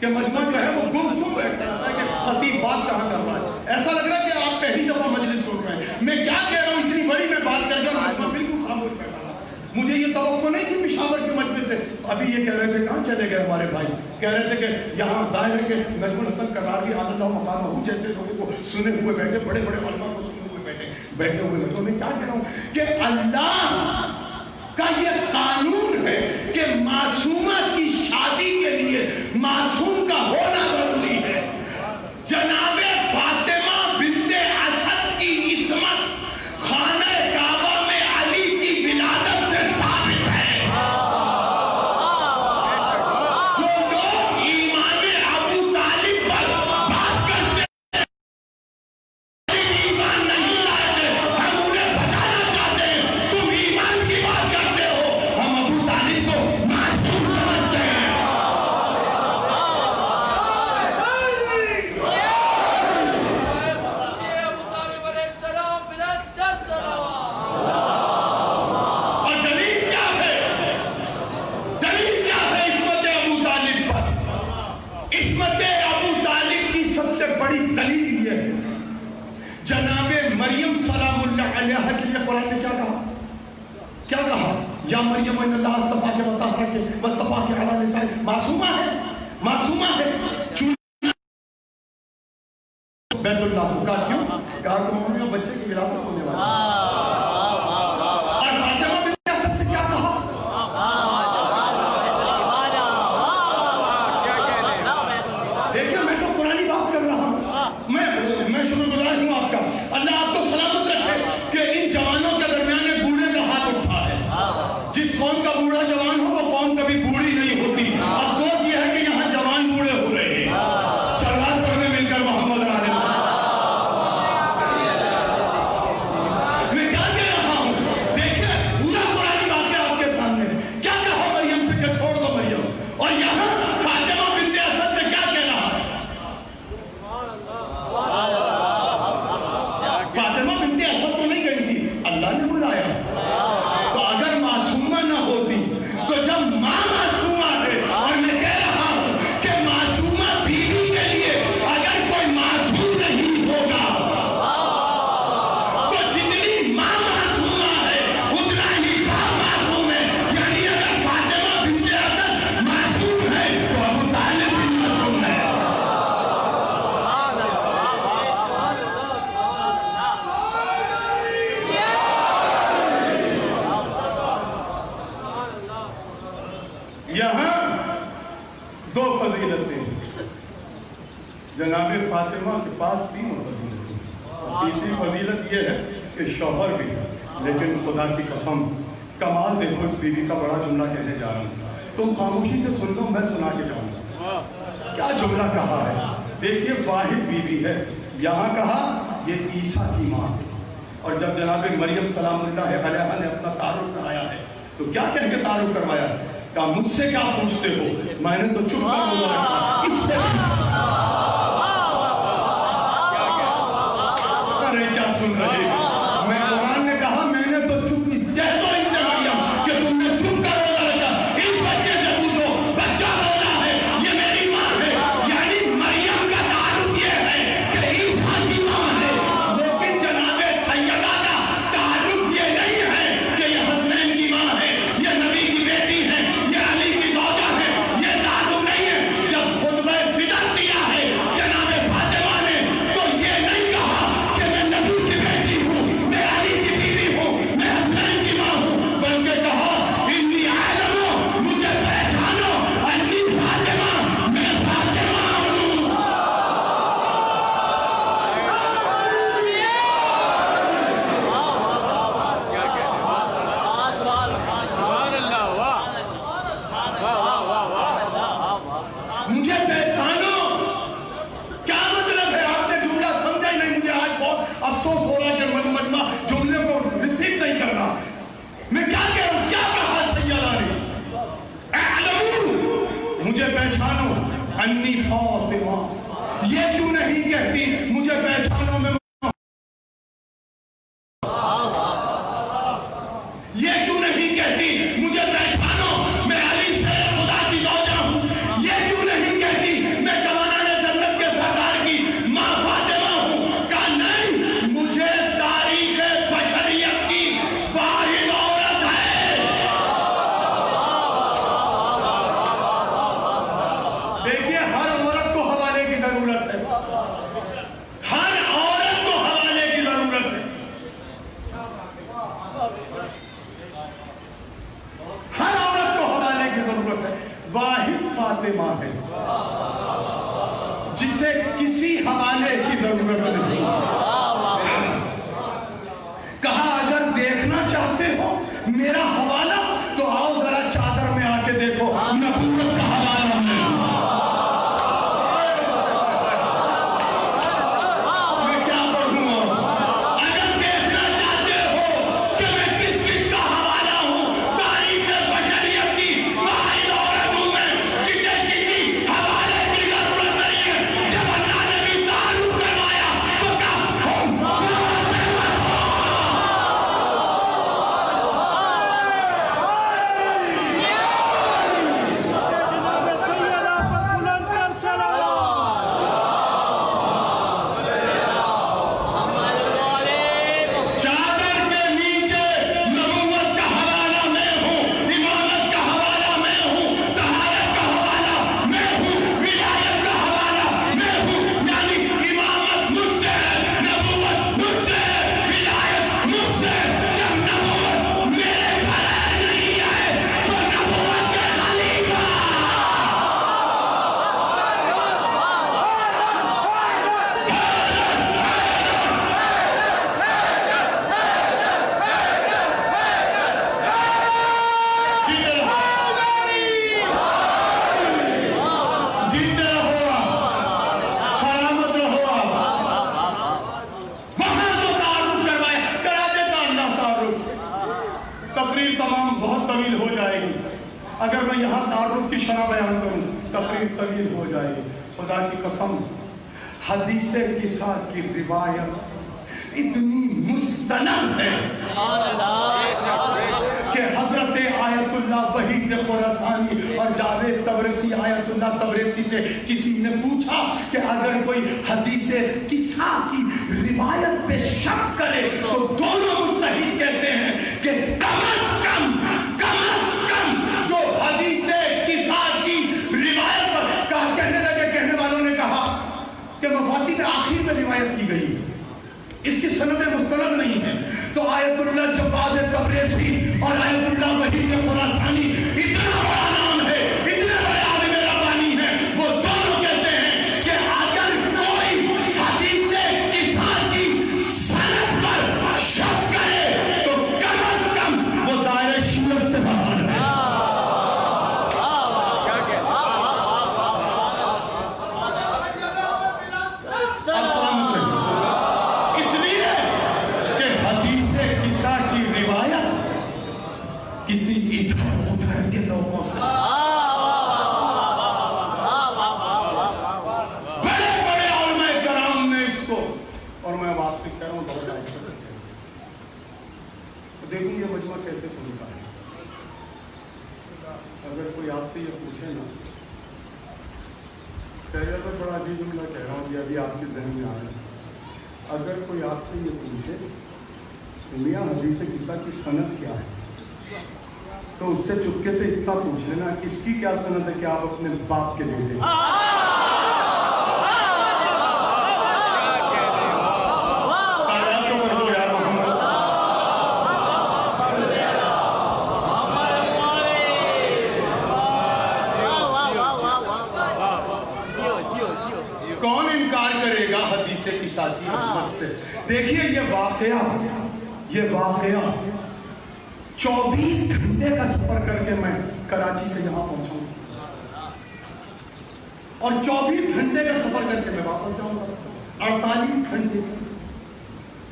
کہ مجمع جو ہے وہ گم سم بیٹھتا ہے کہ خطیب بات کہاں کر رہا ہے. ایسا لگ رہا ہے کہ آپ پہلی دفعہ مجلس سن رہے ہیں. میں کیا کہہ رہا ہوں, اتنی بڑی میں بات کر کے مجمع بالکل خاموش بیٹھا رہا. مجھے یہ توقع نہیں تھی پشاور کے مجمع سے. ابھی یہ کہہ رہے تھے کہاں چلے گئے ہمارے بھائی, کہہ رہے تھے کہ یہاں ظاہر ہے کہ نجم الحسن کراری عالم اللہ مقامہ جیسے لوگوں کو سنے ہوئے بیٹھے, بڑے بڑے علماء کو سنے ہوئے بیٹھے ہوئے. تو میں کیا کہہ رہا ہوں کہ اللہ کا یہ قانون ہے کہ معصومہ کی شادی کے لیے معصوم کا ہونا ضروری ہے. جناب فاطمہ بنت اسد کی عصمت خانہ کعبہ میں علی کی ولادت سے ثابت ہے. جو لوگ ایمان ابو طالب پر بات کرتے ہیں ایمان نہیں لائے, ہم انہیں بتانا چاہتے ہیں تم ایمان کی بات کرتے ہو, ہم ابو طالب کو معصوم سمجھتے ہیں. اور دلیل کیا ہے, دلیل کیا ہے عصمت ابو طالب پر. عصمت ابو طالب کی سب سے بڑی دلیل یہ ہے, جناب مریم سلام اللہ علیہ کے لیے قرآن نے کیا کہا, کیا کہا, یا مریم ان اللہ اصطفاک وطہرک واصطفاک علی النساء. معصومہ ہے, معصومہ ہے. بیت اللہ کو کہا کیوں, کہا کہ محمد بچے کی ولادت ہونے والی ہے. اور فاطمہ بنت اسد سے کیا کہا, دیکھیں میں تو قرآنی بات کر رہا ہوں. میں شکر گزار ہوں آپ کا, اللہ آپ کو سلامت رکھے کہ ان جوانوں کے درمیان ایک بوڑھے کا ہاتھ اٹھا ہے. جس قوم کا بوڑھا جوان ہو وہ قوم کبھی بوڑھی نہیں ہوتی. افسوس یہ ہے کہ یہاں جوان بوڑھے ہو رہے ہیں. شروعات پڑھنے مل کر محمد علیہ میں کیا کہہ رہا ہوں, دیکھیں پورا قرآنی واقعہ آپ کے سامنے ہے. کیا کہا مریم سے کہ چھوڑ دو مریم, اور یہاں فاطمہ بنت اسد سے کیا کہہ رہا ہے. فاطمہ بنت اسد تو نہیں گئی تھی, اللہ نے بلایا. تو اگر معصومہ نہ ہوتی تو جب ماں معصومہ ہے, اور میں کہہ رہا ہوں کہ معصومہ بیوی کے لیے اگر کوئی معصوم نہیں ہوگا تو جتنی ماں معصومہ ہے اتنا ہی باپ معصوم ہے. یعنی اگر فاطمہ بنت اسد معصوم ہے تو ابو طالب بھی معصوم ہے. یہاں دو فضیلتیں جناب فاطمہ کے پاس تینوں فضیلتیں. تیسری فضیلت یہ ہے کہ شوہر بھی, لیکن خدا کی قسم کمال دیکھو اس بیوی کا, بڑا جملہ کہنے جا رہا ہوں, تم خاموشی سے سن لو, میں سنا کے جاؤں گا. کیا جملہ کہا ہے, دیکھیے واحد بیوی ہے. یہاں کہا یہ عیسیٰ کی ماں, اور جب جناب مریم سلام اللہ علیہ نے اپنا تعارف کرایا ہے تو کیا کہہ کے تعارف کروایا, کہا مجھ سے کیا پوچھتے ہو, میں نے تو چپ کر روزہ رکھا. اس سے ارے کیا سن رہے ہیں, میں قرآن نے کہا میں نے تو چپ, کہہ دو ان سے مریم کہ تم نے چپ کر روزہ رکھا. اس بچے سے پوچھو, بچہ روزہ ہے, یہ میری ماں ہے. یعنی مریم کا تعلق یہ ہے کہ عیسیٰ کی ماں ہے, لیکن جناب سیدہ کا تعلق یہ نہیں ہے کہ یہ حسنین کی ماں ہے, یہ نبی کی بیٹی ہے, یہ علی کی زوجہ ہے. یہ تعلق نہیں ہے. جب خطبہ فداء فاطمہ. یہ کیوں نہیں کہتی مجھے پہچانو میں یہ کیوں نہیں کہتی مجھے پہچانو میں علی شیر خدا کی زوجہ ہوں. یہ کیوں نہیں کہتی میں جوانان جنت کے سردار کی ماں فاطمہ ہوں. کہا نہیں, مجھے تاریخ بشریت کی واحد عورت ہے. دیکھیے ہر عورت کو حوالے کی ضرورت ہے. ہر عورت کو حوالے کی ضرورت ہے. ہر عورت کو حوالے کی ضرورت ہے. واحد فاطمہ ہے جسے کسی حوالے کی ضرورت نہیں. کہا اگر دیکھنا چاہتے ہو میرا حوالہ تو آؤ ذرا چادر میں آ کے دیکھو نبوت کا حوالہ ہے. میں کیا پڑھوں اور اگر دیکھنا چاہتے ہو کہ میں کس کس کا حوالہ ہوں, تاریخ بشریت کی واحد عورت ہوں میں جسے کسی حوالے کی ضرورت نہیں ہے. جب اللہ نے بھی تعارف کروایا تو کہا ہم چادر کے نیچے نبوت کا حوالہ میں ہوں, امامت کا حوالہ میں ہوں, طہارت کا حوالہ میں ہوں, ولایت کا حوالہ میں ہوں. یعنی امامت مجھ سے ہے, نبوت مجھ سے ہے, ولایت مجھ سے ہے. جب نبوت میرے گھر نہیں آئے تو نبوت کے خلیفہ جیتے رہو آپ, سلامت رہو آپ. وہاں تو تعارف کروایا, کرا دیتا اللہ تعارف. تقریر تمام بہت طویل ہو جائے گی. اگر میں یہاں تعارف کی شرح بیان کروں تقریر طویل ہو جائے گی. خدا کی قسم حدیث قصہ کی روایت اتنی مستند ہے کہ حضرت آیت اللہ وحید خراسانی اور جاوید تبریسی آیت اللہ تبریسی سے کسی نے پوچھا کہ اگر کوئی حدیث قصہ کی روایت پہ شک کرے تو دونوں مجتہد کہتے ہیں کہ کم از کم جو حدیث قصہ کی روایت پر کہنے لگے, کہنے والوں نے کہا کہ مفاتیح آخر میں روایت کی گئی, اس کی سند مستند نہیں ہے. تو آیت اللہ جواد تبریسی اور آیت اللہ وحید خراسانی اتنا بڑا نام ہے, اتنے بڑے عالم ربانی ہیں, وہ دونوں کہتے ہیں کہ اگر کوئی حدیث قصہ کی سند پر شک کرے تو کم از کم وہ دائرہ شیعہ سے باہر ہے. اس لیے کہ حدیث قصہ کی روایت کسی ادھر ادھر کے لوگوں سے بڑے بڑے علماء کرام نے اس کو, اور میں آپ سے کہہ رہا ہوں بہت آہستہ سے دیکھیں یہ مجمع کیسے سنتا ہے. اگر کوئی آپ سے یہ پوچھے نا, میں بڑا عجیب جملہ کہہ رہا ہوں کہ ابھی آپ کے ذہن میں آ رہا ہے. اگر کوئی آپ سے یہ پوچھے میاں حدیث قصہ کی سند کیا ہے تو اس سے چپکے سے اتنا پوچھ لینا کہ اس کی کیا سند ہے کہ آپ اپنے باپ کے بیٹے ہیں. کون انکار کرے گا حدیث قصہ کی عظمت سے. دیکھیے یہ واقعہ 24 گھنٹے کا سفر کر کے میں کراچی سے یہاں پہنچا ہوں, اور 24 گھنٹے کا سفر کر کے میں واپس جاؤں گا, 48 گھنٹے,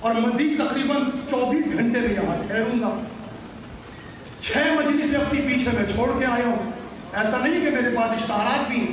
اور مزید تقریباً 24 گھنٹے میں یہاں ٹھہروں گا. 6 مجلسیں اپنی پیچھے میں چھوڑ کے آیا ہوں. ایسا نہیں کہ میرے پاس اشتہارات بھی ہیں,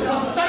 70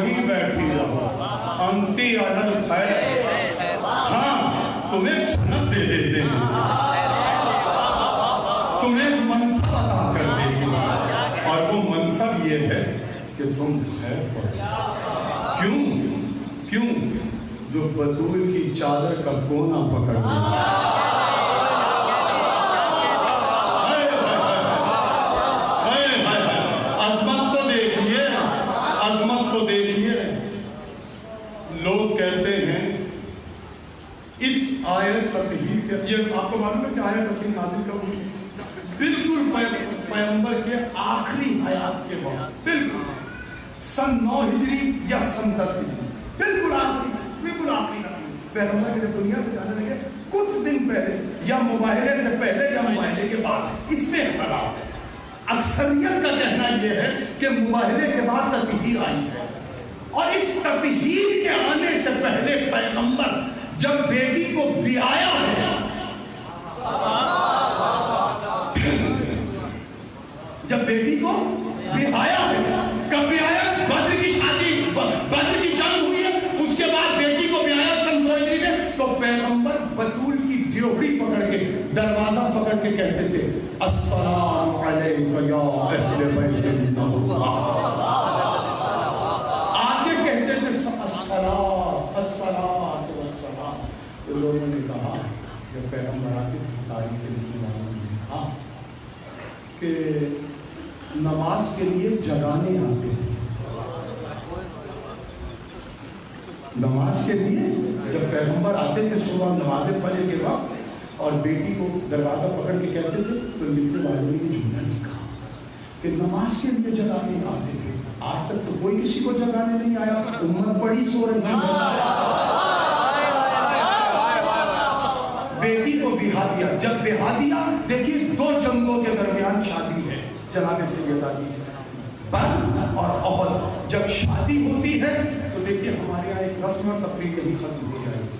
وہیں بیٹھی رہو، انتی علی الخیر۔ ہاں تمہیں سند دے دیتے ہیں، تمہیں منصب عطا کر دیں گے، اور وہ منصب یہ ہے کہ تم خیر پڑھو۔ کیوں جو بطول کی چادر کا کونا پکڑ لے۔ عظمت کو دیکھیے، لوگ کہتے ہیں اس آیت تطہیر کے، یہ آپ کو معلوم ہے کہ آیت تطہیر نازل کب ہوئی؟ بالکل پیغمبر کے آخری حیات کے وقت، بالکل سن 9 ہجری یا سن 10 ہجری، بالکل آخری پیغمبر کے جب دنیا سے جانے لگے کچھ دن پہلے، یا مباہلے سے پہلے یا مباہلے کے بعد، اس میں اختلاف ہے۔ اکثریت کا کہنا یہ ہے کہ مباہلے کے بعد تطہیر آئی ہے، اور اس تطہیر کے آنے سے پہلے پیغمبر جب بیٹی کو بیایا ہے، جب بیٹی کو بیایا ہے، کب بیایا؟ بدر کی شادی، بدر کی جنگ ہوئی ہے، اس کے بعد بیٹی کو بیایا سن 2 ہجری میں، تو پیغمبر بطول کی ڈیوڑی پکڑ کے، دروازہ پکڑ کے کہتے تھے السلام علیکم یا اہل بیت اللہ، آگے کہتے تھے السلام والسلام۔ تو لوگوں نے کہا جب پیغمبر آتے تاریخ کے لکھا کہ نماز کے لیے جگانے آتے تھے، نماز کے لیے جب پیغمبر آتے تھے صبح نماز فجر کے وقت، اور بیٹی کو دروازہ پکڑ کے کہتے تھے، تو لکھنے والوں نے یہ جملہ لکھا کہ نماز کے لیے جگانے آتے تھے۔ آج تک تو کوئی کسی کو جگانے نہیں آیا، امت بڑی سو رہی ہے۔ بیٹی کو بہا دیا، جب بہا دیا، دیکھیے 2 جنگوں کے درمیان شادی ہے جناب سیدہ کی، بدر اور احد۔ جب شادی ہوتی ہے تو دیکھیے ہمارے یہاں ایک رسم و تقریب نہیں ختم ہو جائے گی۔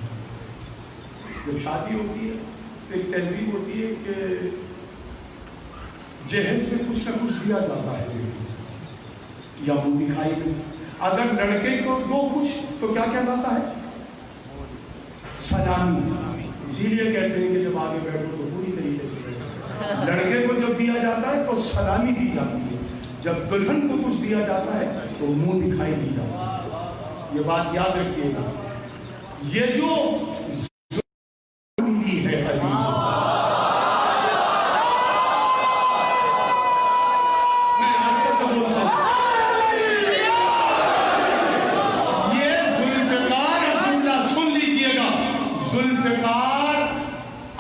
جب شادی ہوتی ہے تو ایک تہذیب ہوتی ہے کہ جہیز سے کچھ نہ کچھ دیا جاتا ہے، یا منہ دکھائی میں، اگر لڑکے کو دو کچھ تو کیا کہلاتا ہے؟ سلامی۔ اسی لیے کہتے ہیں کہ جب آگے بیٹھو تو پوری طریقے سے بیٹھو۔ لڑکے کو جب دیا جاتا ہے تو سلامی دی جاتی ہے، جب دلہن کو کچھ دیا جاتا ہے تو منہ دکھائی دی جاتی ہے۔ یہ بات یاد رکھیے گا، یہ جو ہے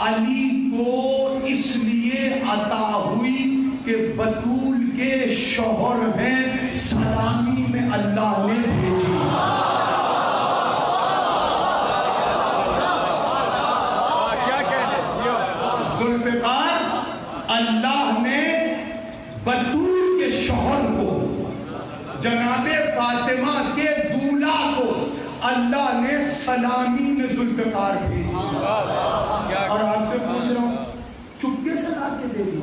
علی کو اس لیے عطا ہوئی کہ بطول کے شوہر ہیں، سلامی میں اللہ نے بھیجی۔ ذوالفقار اللہ نے بطول کے شوہر کو، جناب فاطمہ کے دولہا کو اللہ نے سلامی میں ذوالفقار بھیجی۔ اور آپ سے پوچھ رہا ہوں، چپکے سے لا کے دے دی،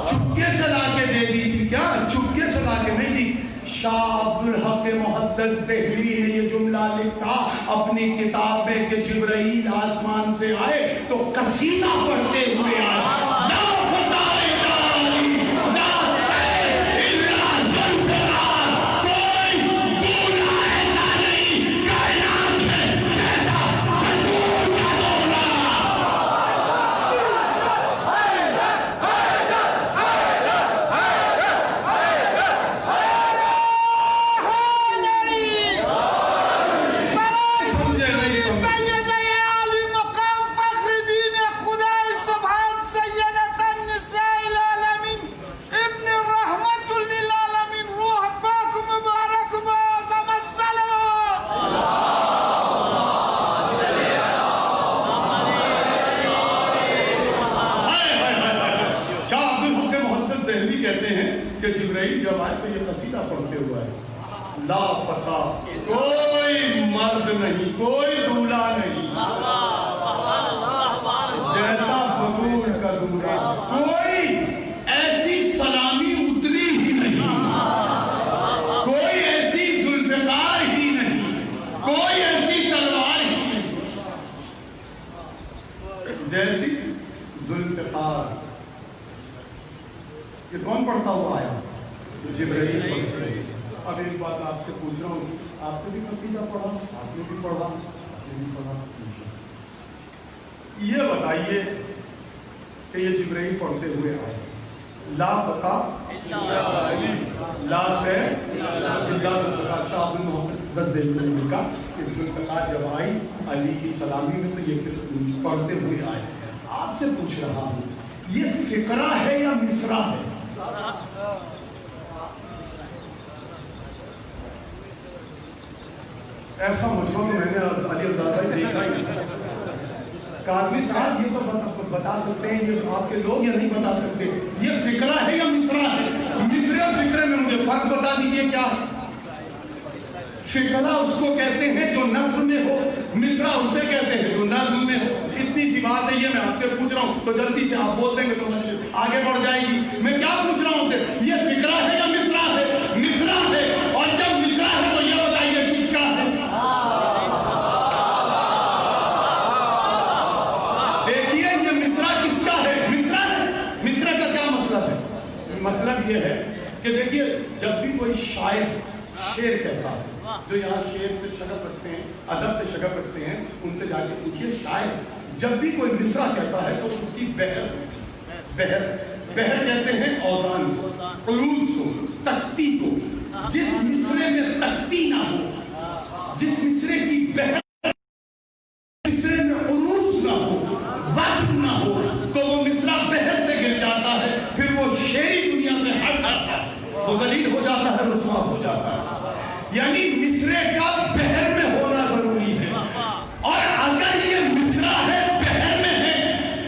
چپکے سے لا کے دے دی تھی کیا؟ چپکے سے لا کے نہیں دی۔ شاہ عبدالحق محدث دہلوی نے یہ جملہ لکھا اپنی کتاب میں کہ جبرائیل آسمان سے آئے تو قصیدہ پڑھتے ہوئے آئے، جبرائیل جب آئے تو یہ قصیدہ پڑھتے ہوا ہے، لا فتح، کوئی مرد نہیں، کوئی دولہا نہیں جیسا بطول کا دولہا، کوئی ایسی سلامی اتری ہی نہیں ذوالفقار، یہ کون پڑھتا ہوا آیا؟ جبرائیل پڑھتے ہیں۔ اب ایک بات آپ سے پوچھ رہا ہوں، آپ نے بھی قصیدہ پڑھا؟ آپ نے بھی پڑھا؟ آپ نے بھی پڑھا؟ یہ بتائیے کہ یہ جبرائیل پڑھتے ہوئے آئے، لا فتح لا سے شاہ محمد 10 دن میں کا کہ ذوالفقار جب آئی علی کی سلامی میں تو یہ پڑھتے ہوئے آئے۔ آپ سے پوچھ رہا ہوں، یہ فقرہ ہے یا مصرع ہے؟ ایسا مجمع میں نے علی الزادہ دیکھا ہی نہیں۔ قاضی صاحب یہ تو بتا سکتے ہیں، یہ آپ کے لوگ یا نہیں بتا سکتے، یہ فقرہ ہے یا مصرع ہے؟ مصرع اور فقرے میں مجھے فرق بتا دیجئے کیا؟ فقرہ اس کو کہتے ہیں جو نثر میں ہو، مصرع اسے کہتے ہیں جو نظم میں ہو۔ اتنی سی بات ہے، یہ میں آپ سے پوچھ رہا ہوں تو جلدی سے آپ بول دیں گے تو آگے بڑھ جائے گی۔ میں کیا پوچھ رہا ہوں سے، یہ فقرہ ہے یا مصرع ہے؟ مصرع ہے، اور جب مصرع ہے تو یہ بتائیے کس کا ہے؟ دیکھیے یہ مصرع کس کا ہے؟ مصرع کا کیا مطلب ہے؟ مطلب یہ ہے کہ دیکھیے جب بھی کوئی شاعر شعر کہتا ہے، جو یہاں شعر سے شغف رکھتے ہیں، ادب سے شغف رکھتے ہیں، ان سے جا کے پوچھئے شاعر جب بھی کوئی مصرع کہتا ہے تو اس کی بہر کہتے ہیں اوزان کو، عروض کو، تختی کو۔ جس مصرے میں تختی نہ ہو، جس مصرے کی بہر، مصرے میں عروض نہ ہو، وزن نہ ہو، تو وہ مصرع بہر سے گر جاتا ہے، پھر وہ شعری دنیا سے ہٹ جاتا ہے، وہ ذلیل ہو جاتا ہے، رسوا ہو جاتا ہے۔ یعنی مصرے کا بہر میں ہونا ضروری ہے، اور اگر یہ مصرع ہے بہر میں ہے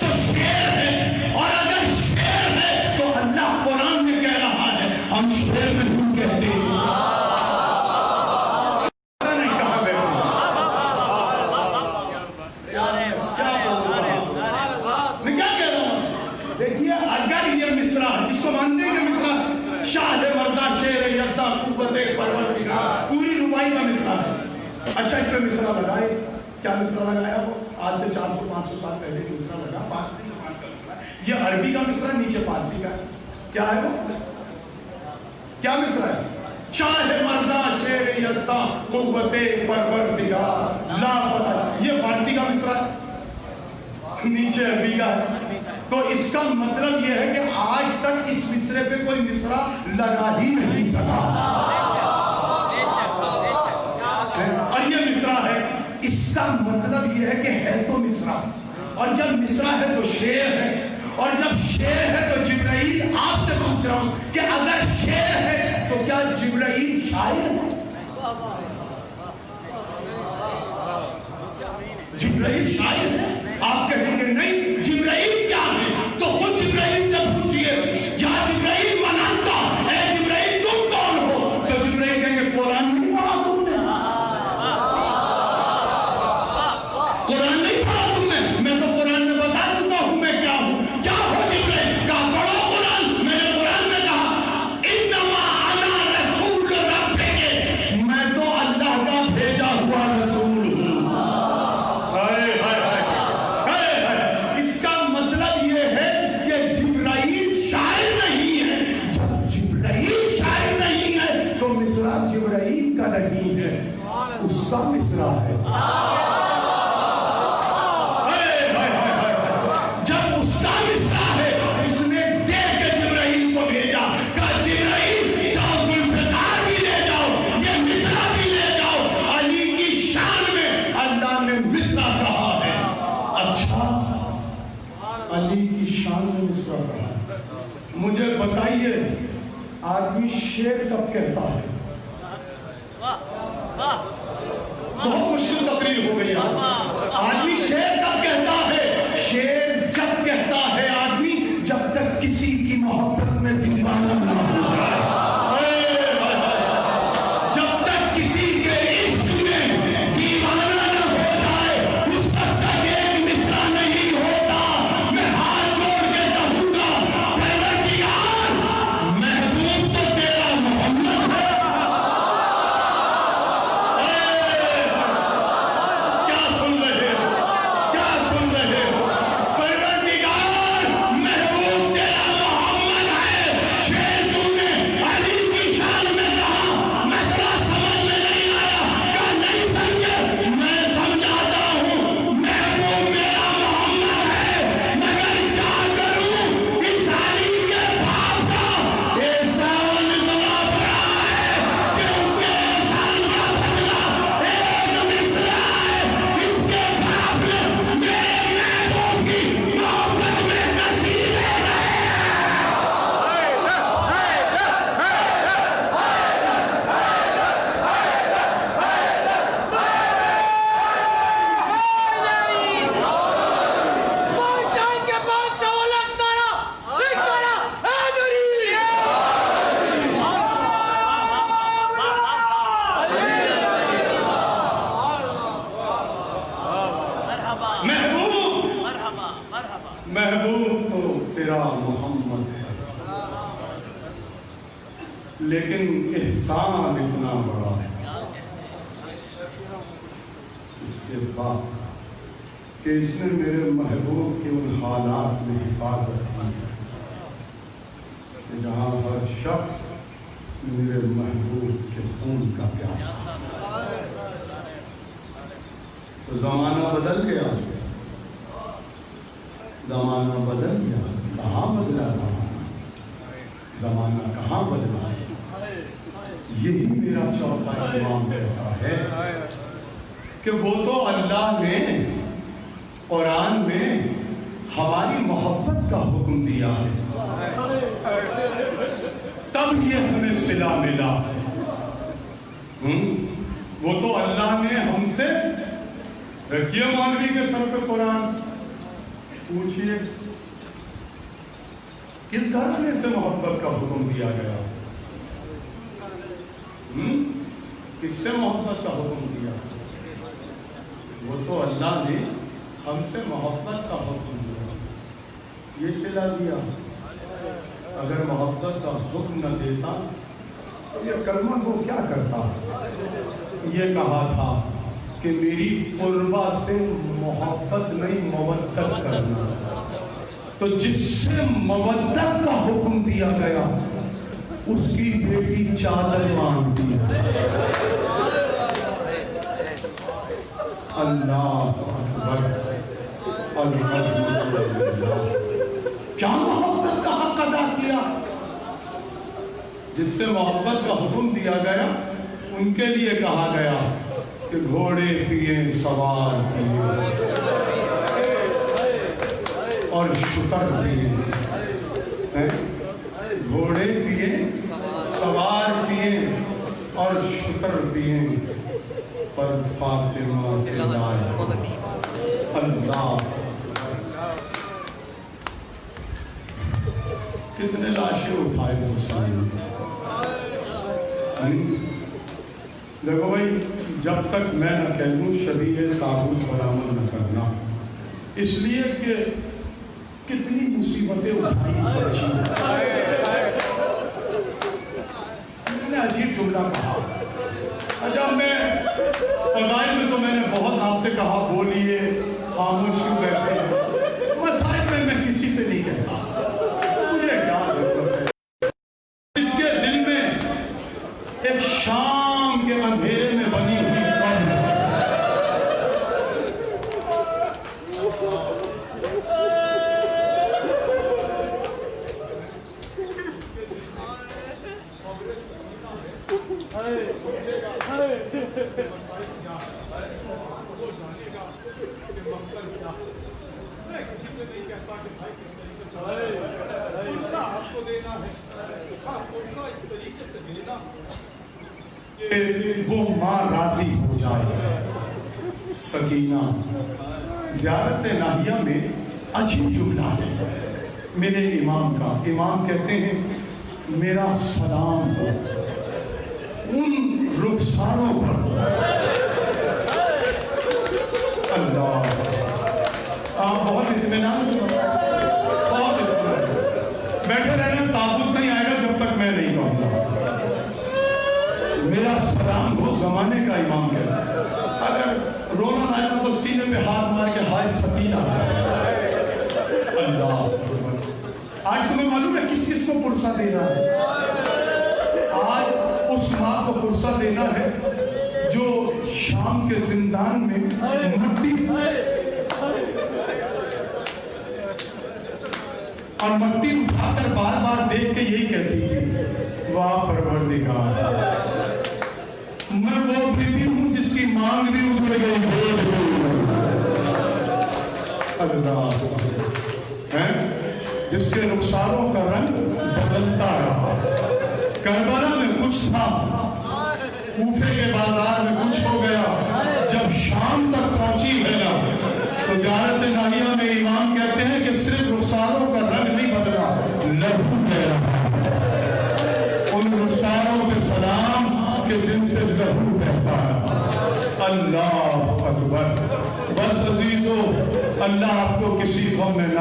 تو شعر ہے، اور اگر شعر ہے تو اللہ قرآن میں کہہ رہا ہے ہم شعر میں نہیں کہتے ہیں۔ نہیں کہا بیٹھا، میں کیا کہہ رہا ہوں؟ دیکھیے اگر یہ مصرع ہے، اس کو مانتے ہیں کہ مصرع شاہ مردہ شعر یزدہ قوت پروردگار، پوری ربائی کا مصرع ہے۔ اچھا اس میں مصرع لگائے، کیا مصرع لگایا؟ وہ آج سے 400-500 سال پہلے کی مصرع لگا، فارسی زبان کا مصرع۔ یہ عربی کا مصرع، نیچے فارسی کا، کیا ہے وہ؟ کیا مصرع ہے؟ شاہ مردہ شعر یزدہ قوت پروردگار لا فتح، یہ فارسی کا مصرع ہے، نیچے عربی کا ہے۔ تو اس کا مطلب یہ ہے کہ آج تک اس مصرے پہ کوئی مصرع لگا ہی نہیں سکا، اور یہ مصرع ہے۔ اس کا مطلب یہ ہے کہ ہے تو مصرع، اور جب مصرع ہے تو شعر ہے، اور جب شعر ہے تو جبرائیل، آپ سے پوچھ رہا ہوں کہ اگر شعر ہے تو کیا جبرائیل شاعر ہے؟ جبرائیل شاعر ہے؟ آپ کہیں گے نہیں، جبرائیل کیا ہے؟ تو خود جبرائیل سے پوچھئے، یا جبرائیل من انت، اے جبرائیل تم کون ہو؟ تو جبرائیل کہیں گے قرآن نہیں پڑھا تم نے، قرآن نہیں پڑھا تم نے، میں تو قرآن میں بتا چکا ہوں میں کیا ہوں۔ کیا ہو جبرائیل؟ کہا پڑھو قرآن، میں نے قرآن میں کہا انما انا رسول ربک، میں تو اللہ کا بھیجا ہوا رسول ہوں۔ اس کا مطلب یہ ہے کہ جبرائیل شاعر نہیں ہے۔ جب جبرائیل شاعر نہیں ہے تو مصرع جبرائیل کا نہیں ہے، اس کا مصرع ہے۔ جب اس کا مصرع ہے، اس نے دیکھ کے جبرائیل کو بھیجا، کہا جبرائیل جاؤ ذوالفقار بھی لے جاؤ، یہ مصرع بھی لے جاؤ، علی کی شان میں اللہ نے مصرع کہا ہے۔ اچھا علی کی شان میں مصرع کہا ہے، مجھے بتائیے آدمی شعر کب کہتا ہے؟ بہت مشکل تقریر ہو گئی آدمی شعر کب کہتا ہے؟ شعر جب کہتا ہے آدمی جب تک کسی کی محبت میں دیوانہ نہ ہو جائے، جب تک کسی کے عشق میں دیوانہ نہ ہو جائے، اس وقت تک ایک مصرع نہیں ہوتا۔ میں ہاتھ جوڑ کے کہوں گا پروردگار محبوب تو تیرا محمد ہے۔ کیا سن رہے ہو؟ کیا محبوب تو تیرا محمد ہے، لیکن احسان اتنا بڑا ہے اس کے بعد کہ اس نے میرے محبوب کے ان حالات میں حفاظت کی ہے کہ جہاں ہر شخص میرے محبوب کے خون کا پیاسا۔ تو زمانہ بدل گیا، زمانہ بدل گیا، کہاں بدلا زمانہ کہاں بدلا؟ یہی میرا چوتھا امام کہتا ہے کہ وہ تو اللہ نے قرآن میں ہماری محبت کا حکم دیا ہے، تب یہ ہمیں صلہ ملا۔ وہ تو اللہ نے ہم سے رکھیے مولوی کے سر پہ قرآن، پوچھئے کس گھرانے سے محبت کا حکم دیا گیا؟ کس سے محبت کا حکم دیا؟ وہ تو اللہ نے ہم سے محبت کا حکم دیا، یہ صلہ دیا۔ اگر محبت کا حکم نہ دیتا یہ کلمہ کو کیا کرتا؟ یہ کہا تھا کہ میری قربہ سے محبت نہیں مودت کرنا، تو جس سے مودت کا حکم دیا گیا اس کی بیٹی چادر مانگتی ہے۔ اللہ اکبر، العظمت للہ۔ کیا محبت کا حق ادا کیا؟ جس سے محبت کا حکم دیا گیا ان کے لیے کہا گیا کہ گھوڑے پیے سوار پیے اور شتر پیے، گھوڑے پیے سوار پیے اور شتر پیے، پر فاطمہ کے لائے اللہ۔ کتنے لاشیں اٹھائے مسلمان۔ دیکھو بھائی، جب تک میں نہ کہہ دوں شبیہ تابوت برآمد نہ کرنا، اس لیے کہ کتنی مصیبتیں اٹھائی اس بچی نے عجیب جملہ کہا۔ جب میں فضائل میں تو میں نے بہت آپ سے کہا بولیے، خاموش کیوں بیٹھے ہیں، مسائل میں کسی سے نہیں کہتا، مجھے کیا ضرورت ہے۔ اس کے دل میں ایک شام کے اندھیرے میں بنی ہوئی قوم ہے۔ وہ ماں راضی ہو جائے۔ سکینہ زیارت ناہیہ میں عجیب جملہ ہے میرے امام کا۔ امام کہتے ہیں میرا سلام ہو ان رخساروں پر۔ اللہ، آپ بہت اطمینان سے بہت اطمینان بیٹھے رہنا، تابوت نہیں آئے گا جب تک میں نہیں کہوں گا میرا سلام ہو۔ زمانے کا امام کہتا ہے اگر رونا آئے تو سینے پہ ہاتھ مار کے ہائے سکینہ ہے۔ اللہ، آج تمہیں معلوم ہے کس کس کو پرسہ دینا ہے؟ آج اس ماں کو پرسہ دینا ہے جو شام کے زندان میں مٹی اور مٹی اٹھا کر بار بار دیکھ کے یہی کہتی تھی واہ پروردگار، میں وہ بیوی ہوں جس کی مانگ بھی اٹھ گئی۔ اللہ ہے جس کے رخساروں کا رنگ بدلتا رہا۔ کربلا میں کچھ تھا، کوفے کے بازار میں کچھ ہو گیا، جب شام تک پہنچی ہے نا تو زیارت ناہیہ میں امام کہتے ہیں کہ صرف رخساروں کا رنگ نہیں بدلا، لہو بہ رہا۔ ان رخساروں کے سلام کے دن سے لہو بہتا رہا۔ اللہ اکبر۔ بس عزیزو، اللہ آپ کو کسی قوم میں نہ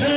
6